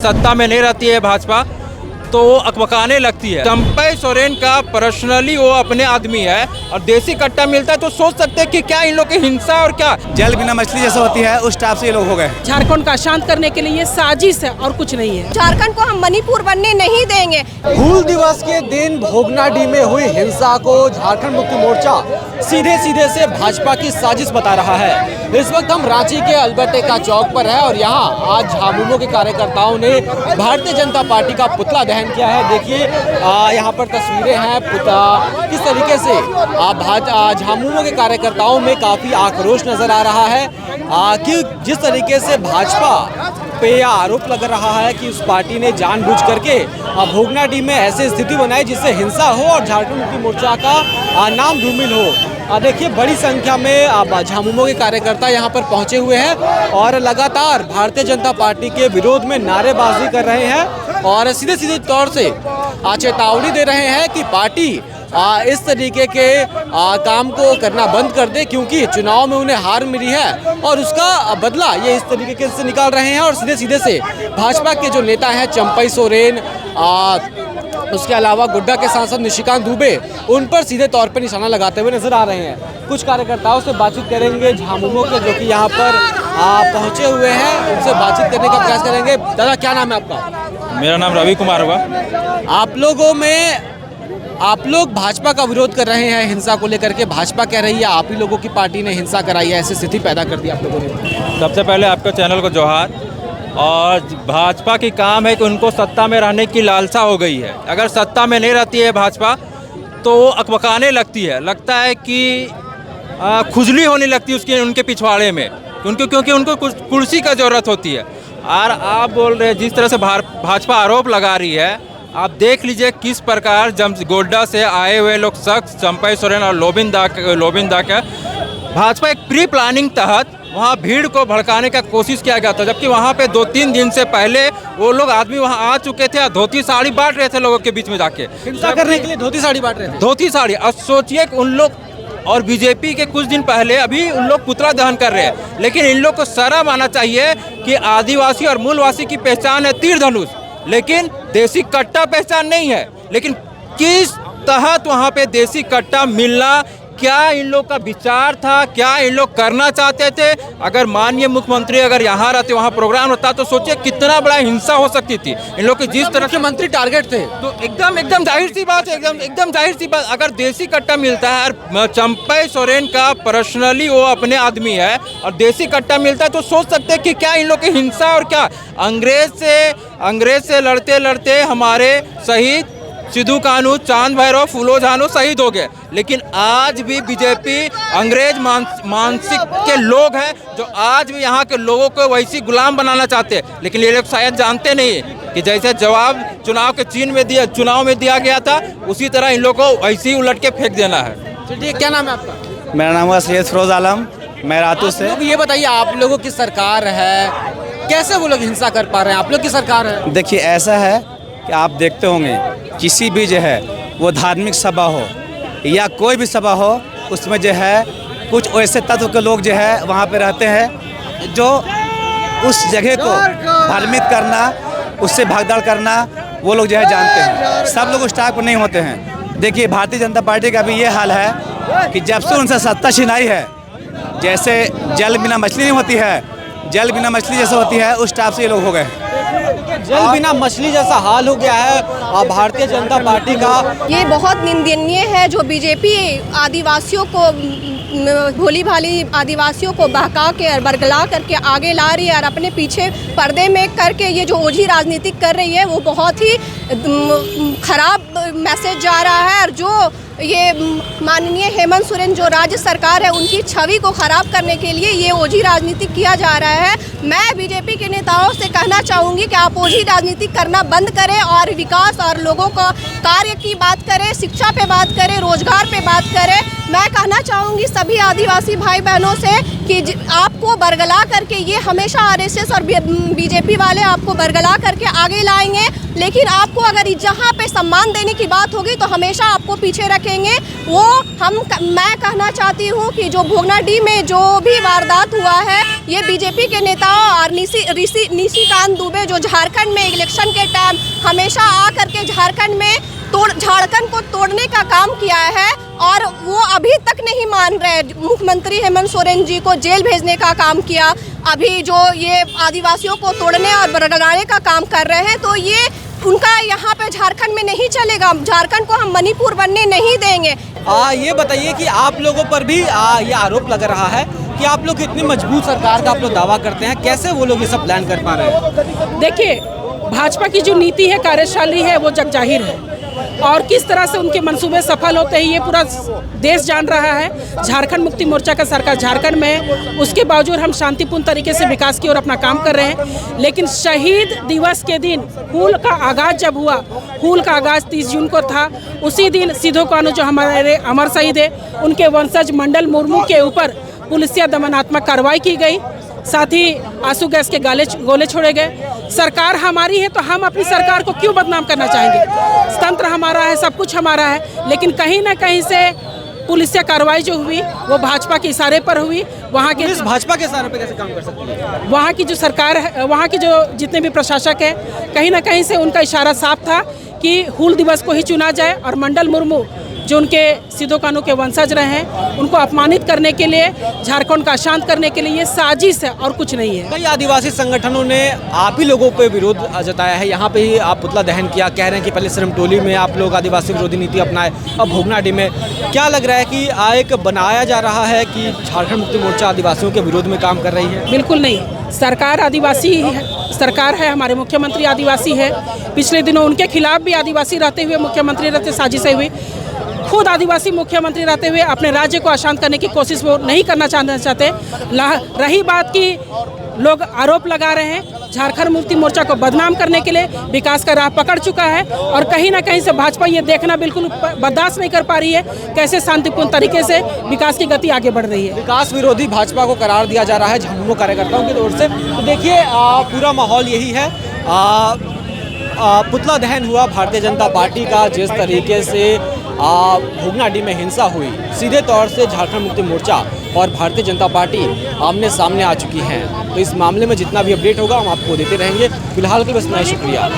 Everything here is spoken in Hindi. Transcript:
सत्ता में नहीं रहती है भाजपा तो वो अकबकाने लगती है। चंपई सोरेन का पर्सनली वो अपने आदमी है और देसी कट्टा मिलता है तो सोच सकते हैं कि क्या इन लोग की हिंसा और क्या जल बिना मछली जैसा होती है उस टाइप से ये लोग हो गए। झारखंड का शांत करने के लिए ये साजिश है और कुछ नहीं है। झारखंड को हम मणिपुर बनने नहीं देंगे। हूल दिवस के दिन भोगनाडीह में हुई हिंसा को झारखंड मुक्ति मोर्चा सीधे से भाजपा की साजिश बता रहा है। इस वक्त हम रांची के अल्बर्ट का चौक पर है और यहाँ आज झामुमो के कार्यकर्ताओं ने भारतीय जनता पार्टी का पुतला दहन किया है। देखिए यहाँ पर तस्वीरें हैं किस तरीके से झामुमो के कार्यकर्ताओं में काफ़ी आक्रोश नजर आ रहा है कि जिस तरीके से भाजपा पे यह आरोप लग रहा है कि उस पार्टी ने जानबूझ करके भोगनाडीह में ऐसी स्थिति बनाई जिससे हिंसा हो और झारखंड मुक्ति मोर्चा का नाम धूमिल हो। देखिए बड़ी संख्या में झामुमो के कार्यकर्ता यहाँ पर पहुँचे हुए हैं और लगातार भारतीय जनता पार्टी के विरोध में नारेबाजी कर रहे हैं और सीधे तौर से चेतावनी दे रहे हैं कि पार्टी इस तरीके के काम को करना बंद कर दे, क्योंकि चुनाव में उन्हें हार मिली है और उसका बदला ये इस तरीके से निकाल रहे हैं। और सीधे से भाजपा के जो नेता हैं चंपई सोरेन, उसके अलावा गुड्डा के सांसद निशिकांत दुबे, उन पर सीधे तौर पर निशाना लगाते हुए नजर आ रहे हैं। कुछ कार्यकर्ताओं से बातचीत करेंगे झामुमो के, जो कि यहाँ पर पहुँचे हुए हैं, उनसे बातचीत करने का प्रयास करेंगे। दादा क्या नाम है आपका? मेरा नाम रवि कुमार हुआ। आप लोग भाजपा का विरोध कर रहे हैं हिंसा को लेकर के। भाजपा कह रही है आप ही लोगों की पार्टी ने हिंसा कराई है, ऐसी स्थिति पैदा कर दी आप लोगों ने। सबसे पहले आपके चैनल को जोहार। और भाजपा की काम है कि उनको सत्ता में रहने की लालसा हो गई है। अगर सत्ता में नहीं रहती है भाजपा तो वो अकबकाने लगती है, लगता है कि खुजली होने लगती है उसके उनके पिछवाड़े में, क्योंकि उनको कुर्सी का ज़रूरत होती है। और आप बोल रहे हैं जिस तरह से भाजपा आरोप लगा रही है, आप देख लीजिए किस प्रकार गोड्डा से आए हुए लोग शख्स चंपई सोरेन और लोबिन दा के भाजपा एक प्री प्लानिंग तहत वहाँ भीड़ को भड़काने का कोशिश किया गया था, जबकि वहाँ पे 2-3 दिन से पहले वो लोग आदमी वहाँ आ चुके थे और धोती साड़ी बांट रहे थे लोगों के बीच में जाके। हिंसा करने के लिए धोती साड़ी बांट रहे थे। धोती साड़ी। और सोचिए कि उन लोग और बीजेपी के कुछ दिन पहले अभी उन लोग पुतला दहन कर रहे हैं, लेकिन इन लोग को शर्म आना चाहिए कि आदिवासी और मूलवासी की पहचान है तीर धनुष, लेकिन देसी कट्टा पहचान नहीं है। लेकिन किस तहत वहाँ पे देसी कट्टा मिलना, क्या इन लोग का विचार था, क्या इन लोग करना चाहते थे? अगर माननीय मुख्यमंत्री अगर यहाँ रहते, वहाँ प्रोग्राम होता, तो सोचिए कितना बड़ा हिंसा हो सकती थी। इन लोग के जिस तरह से मंत्री टारगेट थे, तो एकदम जाहिर सी बात है, एकदम जाहिर सी बात। अगर देसी कट्टा मिलता है और चंपई सोरेन का पर्सनली वो अपने आदमी है और देसी कट्टा मिलता है तो सोच सकते हैं कि क्या इन लोग की हिंसा और क्या। अंग्रेज से लड़ते लड़ते हमारे शहीद सिद्धू कानू, चांद भैरव, फूलो झानो शहीद हो गए, लेकिन आज भी बीजेपी अंग्रेज मानसिक के लोग हैं जो आज भी यहाँ के लोगों को वैसी गुलाम बनाना चाहते हैं। लेकिन ये लोग शायद जानते नहीं कि जैसे जवाब चुनाव में दिया गया था, उसी तरह इन लोगों को वैसे ही उलट के फेंक देना है। चलिए क्या नाम है आपका? मेरा नाम है सैयद फिरोज आलम, मैं रातू से। ये बताइए आप लोगों की सरकार है, कैसे वो लोग हिंसा कर पा रहे हैं? आप लोग की सरकार है। देखिए ऐसा है कि आप देखते होंगे किसी भी जो है वो धार्मिक सभा हो या कोई भी सभा हो, उसमें जो है कुछ ऐसे तत्व के लोग जो है वहाँ पे रहते हैं जो उस जगह को भ्रमित करना, उससे भागदौड़ करना, वो लोग जो है जानते हैं। सब लोग उस टाइप को नहीं होते हैं। देखिए भारतीय जनता पार्टी का भी ये हाल है कि जब से उनसे सत्ता छिनाई है, जैसे जल बिना मछली नहीं होती है, जल बिना मछली जैसा होती है, उस टाइप से ये लोग हो गए। जल बिना मछली जैसा हाल हो गया है भारतीय जनता पार्टी का। ये बहुत निंदनीय है जो बीजेपी आदिवासियों को, भोली भाली आदिवासियों को बहका के और बरगला करके आगे ला रही है और अपने पीछे पर्दे में करके ये जो ओझी राजनीति कर रही है, वो बहुत ही खराब मैसेज जा रहा है। और जो ये माननीय हेमंत सोरेन जो राज्य सरकार है, उनकी छवि को खराब करने के लिए ये ओझी राजनीति किया जा रहा है। मैं बीजेपी के नेताओं से कहना चाहूँगी कि आप ओझी राजनीति करना बंद करें और विकास और लोगों का कार्य की बात करें, शिक्षा पे बात करें, रोजगार पे बात करें। मैं कहना चाहूँगी सभी आदिवासी भाई बहनों से कि आपको बरगला करके ये हमेशा आरएसएस और बीजेपी वाले आपको बरगला करके आगे लाएंगे, लेकिन आपको अगर जहाँ पे सम्मान देने की बात होगी तो हमेशा आपको पीछे रखेंगे। वो मैं कहना चाहती हूँ कि जो भोगनाडीह में जो भी वारदात हुआ है, ये बीजेपी के नेता और निशिकांत दुबे जो झारखंड में इलेक्शन के टाइम हमेशा आ करके झारखंड को तोड़ने का काम किया है, और वो अभी तक नहीं मान रहे। मुख्यमंत्री हेमंत सोरेन जी को जेल भेजने का काम किया, अभी जो ये आदिवासियों को तोड़ने और बरगलाने का काम कर रहे हैं, तो ये उनका यहाँ पे झारखंड में नहीं चलेगा। झारखंड को हम मणिपुर बनने नहीं देंगे। ये बताइए कि आप लोगों पर भी ये आरोप लग रहा है कि आप लोग इतनी मजबूत सरकार का आप लोग दावा करते हैं, कैसे वो लोग ये सब प्लान कर पा रहे हैं? देखिए, भाजपा की जो नीति है, कार्यशैली है, वो जग जाहिर है, और किस तरह से उनके मंसूबे सफल होते हैं ये पूरा देश जान रहा है। झारखंड मुक्ति मोर्चा का सरकार झारखंड में, उसके बावजूद हम शांतिपूर्ण तरीके से विकास की ओर अपना काम कर रहे हैं। लेकिन शहीद दिवस के दिन हूल का आगाज़ जब हुआ, हूल का आगाज़ 30 जून को था, उसी दिन सिधो कान्हू जो हमारे अमर शहीद है, उनके वंशज मंडल मुर्मू के ऊपर पुलिसिया दमनात्मक कार्रवाई की गई, साथ ही आंसू गैस के गोले छोड़े गए। सरकार हमारी है तो हम अपनी सरकार को क्यों बदनाम करना चाहेंगे? तंत्र हमारा है, सब कुछ हमारा है, लेकिन कहीं ना कहीं से पुलिसिया कार्रवाई जो हुई वो भाजपा के इशारे पर हुई। वहाँ के भाजपा के इशारे पर कैसे काम कर सकती है? वहाँ की जो सरकार है, वहाँ की जो जितने भी प्रशासक है, कहीं ना कहीं से उनका इशारा साफ था कि हूल दिवस को ही चुना जाए, और मंडल मुर्मू जो उनके सिधो कान्हू के वंशज रहे हैं, उनको अपमानित करने के लिए, झारखंड का अशांत करने के लिए ये साजिश है और कुछ नहीं है। कई आदिवासी संगठनों ने आप ही लोगों पे विरोध जताया है, यहाँ पे ही आप पुतला दहन किया, कह रहे हैं कि पहले सिरमटोली में आप लोग आदिवासी विरोधी नीति अपनाए, अब भोगनाडीह में। क्या लग रहा है कि एक बनाया जा रहा है कि झारखंड मुक्ति मोर्चा आदिवासियों के विरोध में काम कर रही है? बिल्कुल नहीं, सरकार आदिवासी सरकार है, हमारे मुख्यमंत्री आदिवासी है। पिछले दिनों उनके खिलाफ भी आदिवासी रहते हुए मुख्यमंत्री रहते साजिशें हुई। खुद आदिवासी मुख्यमंत्री रहते हुए अपने राज्य को अशांत करने की कोशिश वो नहीं करना चाहते। रही बात की लोग आरोप लगा रहे हैं, झारखंड मुक्ति मोर्चा को बदनाम करने के लिए विकास का राह पकड़ चुका है, और कहीं ना कहीं से भाजपा ये देखना बिल्कुल बर्दाश्त नहीं कर पा रही है कैसे शांतिपूर्ण तरीके से विकास की गति आगे बढ़ रही है। विकास विरोधी भाजपा को करार दिया जा रहा है झामुमो कार्यकर्ताओं की ओर से। तो देखिए, पूरा माहौल यही है। पुतला दहन हुआ भारतीय जनता पार्टी का, जिस तरीके से भोगनाडीह में हिंसा हुई, सीधे तौर से झारखंड मुक्ति मोर्चा और भारतीय जनता पार्टी आमने सामने आ चुकी हैं। तो इस मामले में जितना भी अपडेट होगा हम आपको देते रहेंगे। फिलहाल के बस मैं शुक्रिया।